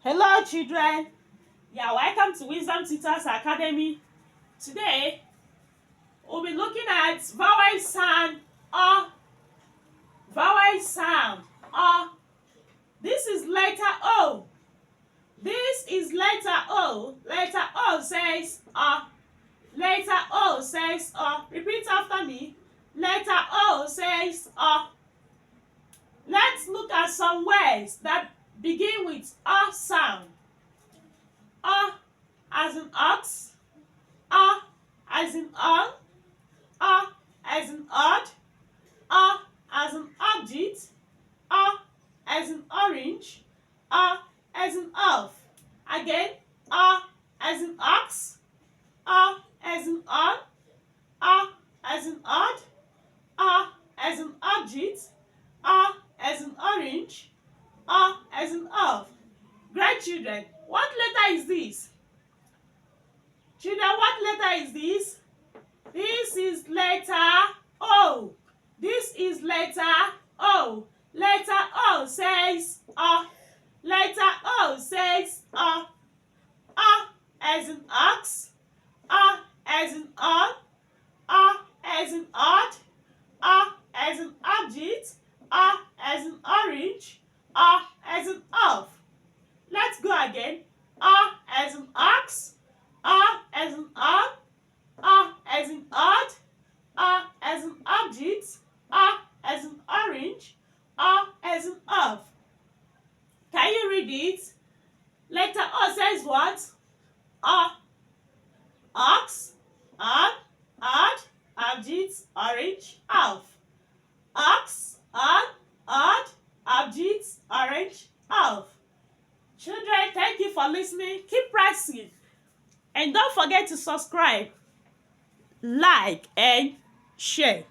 Hello children, welcome to Wisdom Tutors Academy. Today we'll be looking at vowel sound vowel sound This is letter O. This is letter O. Letter O says Letter O says Repeat after me. Letter O says Let's look at some words that begin with sound. As in ox, as in on, as in odd, as in object, as in orange, as in elf. Again, as in ox, as in on, as in odd, as in object, as in orange, as in elf. Great children, what letter is this? Children, what letter is this? This is letter O. This is letter O. Letter O says Letter O says as in ox, as in on, as in odd, as in object, as in orange, as in elf. Let's go again. As in ox, as in on, as in odd, as in object, as in orange, as in elf. Can you read it? Letter O says what? Ox, on, odd, object, orange, elf. Ox, on, odd, object, orange, elf. Children, thank you for listening. Keep practicing. And don't forget to subscribe, like, and share.